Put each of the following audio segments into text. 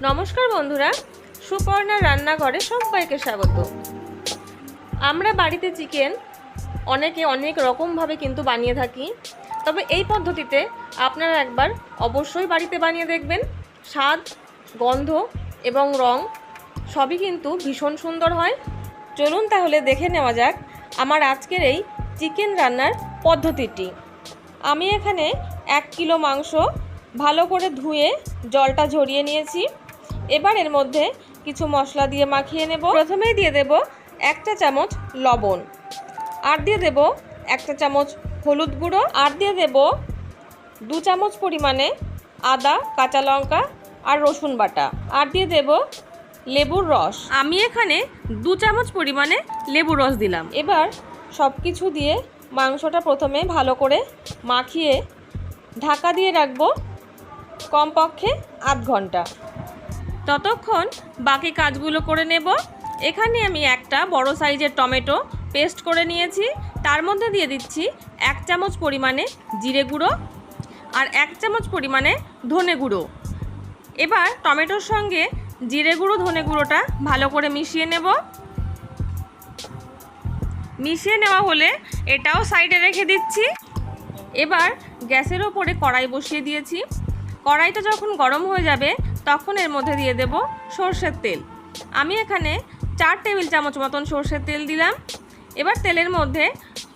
নমস্কার বন্ধুরা, সুপর্ণা রান্নাঘরে সবাইকে স্বাগত। আমরা বাড়িতে চিকেন অনেকে অনেক রকমভাবে কিন্তু বানিয়ে থাকি, তবে এই পদ্ধতিতে আপনারা একবার অবশ্যই বাড়িতে বানিয়ে দেখবেন। স্বাদ, গন্ধ এবং রং সবই কিন্তু ভীষণ সুন্দর হয়। চলুন তাহলে দেখে নেওয়া যাক আমার আজকের এই চিকেন রান্নার পদ্ধতিটি। আমি এখানে 1 কিলো মাংস ভালো করে ধুয়ে জলটা ঝরিয়ে নিয়েছি। এবার এর মধ্যে কিছু মশলা দিয়ে মাখিয়ে নেব। প্রথমেই দিয়ে দেব 1 চা চামচ লবণ, আর দিয়ে দেব 1 চা চামচ হলুদ গুঁড়ো, আর দিয়ে দেব 2 চামচ পরিমাণে আদা, কাঁচা লঙ্কা আর রসুন বাটা, আর দিয়ে দেব লেবুর রস। আমি এখানে 2 চামচ পরিমাণে লেবুর রস দিলাম। এবার সব কিছু দিয়ে মাংসটা প্রথমে ভালো করে মাখিয়ে ঢাকা দিয়ে রাখবো কমপক্ষে আধ ঘন্টা। ততক্ষণ বাকি কাজগুলো করে নেব। এখানে আমি একটা বড় সাইজের টমেটো পেস্ট করে নিয়েছি। তার মধ্যে দিয়ে দিচ্ছি 1 চামচ পরিমাণে জিরে গুঁড়ো আর 1 চামচ পরিমাণে ধনে গুঁড়ো। এবার টমেটোর সঙ্গে জিরে গুঁড়ো, ধনে গুঁড়োটা ভালো করে মিশিয়ে নেব। মিশিয়ে নেওয়া হলে এটাও সাইডে রেখে দিচ্ছি। এবার গ্যাসের ওপরে কড়াই বসিয়ে দিয়েছি। কড়াইটা যখন গরম হয়ে যাবে তখন এর মধ্যে দিয়ে দেব সরষের তেল। আমি এখানে 4 টেবিল চামচ মতন সরষের তেল দিলাম। এবার তেলের মধ্যে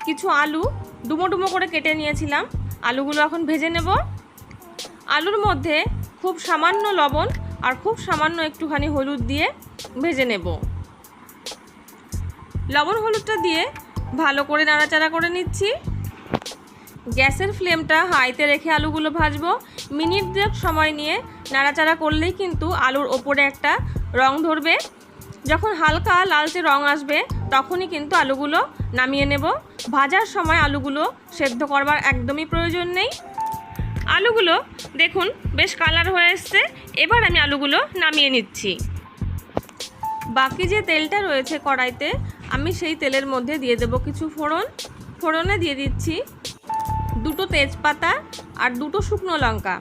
কিছু আলু ডুমো ডুমো করে কেটে নিয়েছিলাম, আলুগুলো এখন ভেজে নেব। আলুর মধ্যে খুব সামান্য লবণ আর খুব সামান্য একটুখানি হলুদ দিয়ে ভেজে নেব। লবণ হলুদটা দিয়ে ভালো করে নাড়াচাড়া করে নিচ্ছি। গ্যাসের ফ্লেমটা হাইতে রেখে আলুগুলো ভাজবো। মিনিট 2 সময় নিয়ে নাড়াচাড়া করলেই কিন্তু আলুর ওপরে একটা রং ধরবে। যখন হালকা লালচে রং আসবে তখনই কিন্তু আলুগুলো নামিয়ে নেব। ভাজার সময় আলুগুলো সেদ্ধ করবার একদমই প্রয়োজন নেই। আলুগুলো দেখুন বেশ কালার হয়ে এসছে। এবার আমি আলুগুলো নামিয়ে নিচ্ছি। বাকি যে তেলটা রয়েছে কড়াইতে, আমি সেই তেলের মধ্যে দিয়ে দেব কিছু ফোড়ন। ফোড়নে দিয়ে দিচ্ছি 2টো তেজপাতা আর 2টো শুকনো লঙ্কা,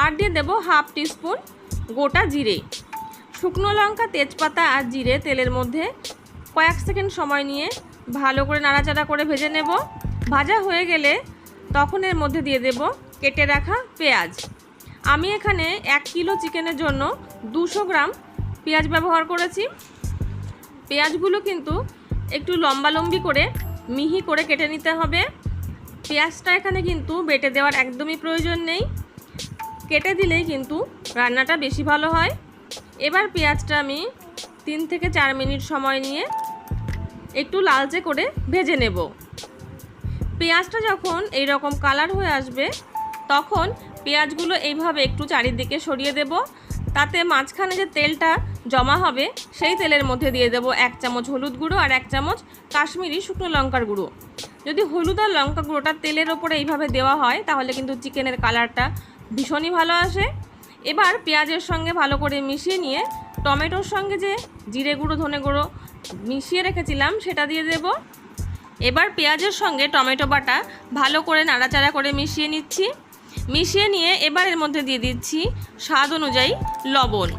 আর দিয়ে দেব 1/2 টিস্পুন গোটা জিরে। শুকনো লঙ্কা, তেজপাতা আর জিরে তেলের মধ্যে কয়েক সেকেন্ড সময় নিয়ে ভালো করে নাড়াচাড়া করে ভেজে নেব। ভাজা হয়ে গেলে তখন এর মধ্যে দিয়ে দেব কেটে রাখা পেঁয়াজ। আমি এখানে 1 কিলো চিকেনের জন্য 200 গ্রাম পেঁয়াজ ব্যবহার করেছি। পেঁয়াজগুলো কিন্তু একটু লম্বালম্বি করে মিহি করে কেটে নিতে হবে। পেঁয়াজটা এখানে কিন্তু বেটে দেওয়ার একদমই প্রয়োজন নেই, কেটে দিলেই কিন্তু রান্নাটা বেশি ভালো হয়। এবার পেঁয়াজটা আমি 3 থেকে 4 মিনিট সময় নিয়ে একটু লালচে করে ভেজে নেব। পেঁয়াজটা যখন এই রকম কালার হয়ে আসবে তখন পেঁয়াজগুলো এইভাবে একটু চারিদিকে সরিয়ে দেব। তাতে মাঝখানে যে তেলটা জমা হবে সেই তেলের মধ্যে দিয়ে দেব 1 চামচ হলুদ গুঁড়ো আর 1 চামচ কাশ্মীরি শুকনো লঙ্কার গুঁড়ো। যদি হলুদ আর লঙ্কা গুঁড়োটা তেলের ওপরে এইভাবে দেওয়া হয় তাহলে কিন্তু চিকেনের কালারটা ভীষণই ভালো আসে। এবার পেঁয়াজের সঙ্গে ভালো করে মিশিয়ে নিয়ে টমেটোর সঙ্গে যে জিরে গুঁড়ো, ধনে গুঁড়ো মিশিয়ে রেখেছিলাম সেটা দিয়ে দেব। এবার পেঁয়াজের সঙ্গে টমেটো বাটা ভালো করে নাড়াচাড়া করে মিশিয়ে নিচ্ছি। মিশিয়ে নিয়ে এবার এর মধ্যে দিয়ে দিচ্ছি স্বাদ অনুযায়ী লবণ।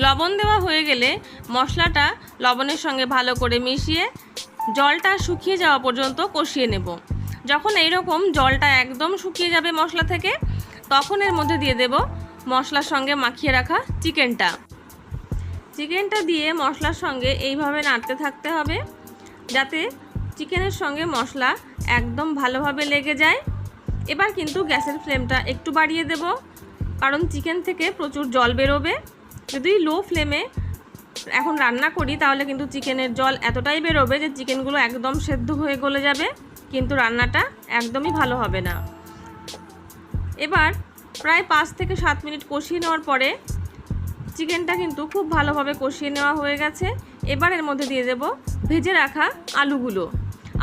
লবণ দেওয়া হয়ে গেলে মশলাটা লবণের সঙ্গে ভালো করে মিশিয়ে জলটা শুকিয়ে যাওয়া পর্যন্ত কষিয়ে নেব। যখন এই রকম জলটা একদম শুকিয়ে যাবে মশলা থেকে তখন এর মধ্যে দিয়ে দেব মশলার সঙ্গে মাখিয়ে রাখা চিকেনটা দিয়ে মশলার সঙ্গে এইভাবে নাড়তে থাকতে হবে যাতে চিকেনের সঙ্গে মশলা একদম ভালোভাবে লেগে যায়। এবার কিন্তু গ্যাসের ফ্লেমটা একটু বাড়িয়ে দেব, কারণ চিকেন থেকে প্রচুর জল বেরোবে। যদি লো ফ্লেমে এখন রান্না করি তাহলে কিন্তু চিকেনের জল এতটাই বেরোবে যে চিকেনগুলো একদম সেদ্ধ হয়ে গলে যাবে, কিন্তু রান্নাটা একদমই ভালো হবে না। এবার প্রায় 5 থেকে 7 মিনিট কষিয়ে নেওয়ার পরে চিকেনটা কিন্তু খুব ভালোভাবে কষিয়ে নেওয়া হয়ে গেছে। এবার এর মধ্যে দিয়ে দেব ভেজে রাখা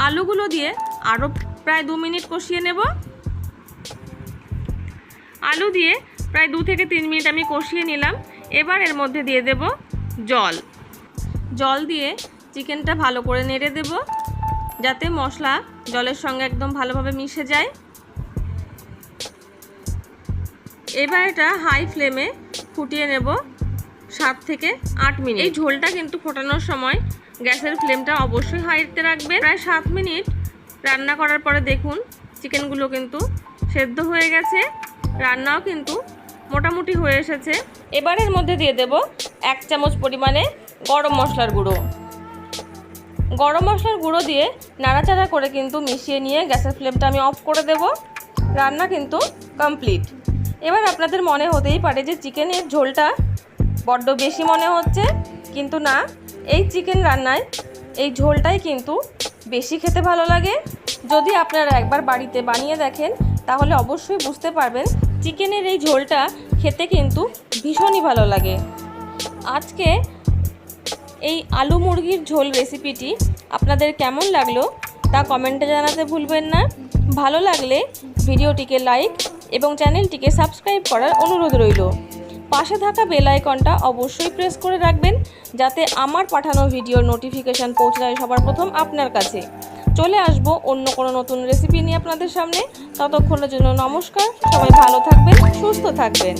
আলুগুলো দিয়ে আরও প্রায় 2 মিনিট কষিয়ে নেব। আলু দিয়ে প্রায় 2 থেকে 3 মিনিট আমি কষিয়ে নিলাম। এবার এর মধ্যে দিয়ে দেব জল দিয়ে চিকেনটা ভালো করে নেড়ে দেব যাতে মশলা জলের সঙ্গে একদম ভালোভাবে মিশে যায়। এবার এটা হাই ফ্লেমে ফুটিয়ে নেব 7 থেকে 8 মিনিট। এই ঝোলটা কিন্তু ফোটানোর সময় গ্যাসের ফ্লেমটা অবশ্যই হাইতে রাখবেন। প্রায় 7 মিনিট রান্না করার পরে দেখুন চিকেনগুলো কিন্তু সেদ্ধ হয়ে গেছে, রান্নাও কিন্তু মোটামুটি হয়ে এসেছে। এবার এর মধ্যে দিয়ে দেব 1 চামচ পরিমাণে গরম মশলার গুঁড়ো। গরম মশলার গুঁড়ো দিয়ে নাড়াচাড়া করে কিন্তু মিশিয়ে নিয়ে গ্যাসের ফ্লেমটা আমি অফ করে দেব। রান্না কিন্তু কমপ্লিট। এবার আপনাদের মনে হতেই পারে যে চিকেনের ঝোলটা বড্ড বেশি মনে হচ্ছে, কিন্তু না, এই চিকেন রান্নায় এই ঝোলটাই কিন্তু বেশি খেতে ভালো লাগে। যদি আপনারা একবার বাড়িতে বানিয়ে দেখেন তাহলে অবশ্যই বুঝতে পারবেন চিকেনের এই ঝোলটা খেতে কিন্তু ভীষণই ভালো লাগে। আজকে এই আলু মুরগির ঝোল রেসিপিটি আপনাদের কেমন লাগলো তা কমেন্টে জানাতে ভুলবেন না। ভালো লাগলে ভিডিওটিকে লাইক এবং চ্যানেলটিকে সাবস্ক্রাইব করার অনুরোধ রইল। পাশে থাকা বেল আইকনটা অবশ্যই প্রেস করে রাখবেন যাতে আমার পাঠানো ভিডিওর নোটিফিকেশান পৌঁছে যায় সবার প্রথম আপনার কাছে। চলে আসবো অন্য কোনো নতুন রেসিপি নিয়ে আপনাদের সামনে। ততক্ষণের জন্য নমস্কার, সবাই ভালো থাকবেন, সুস্থ থাকবেন।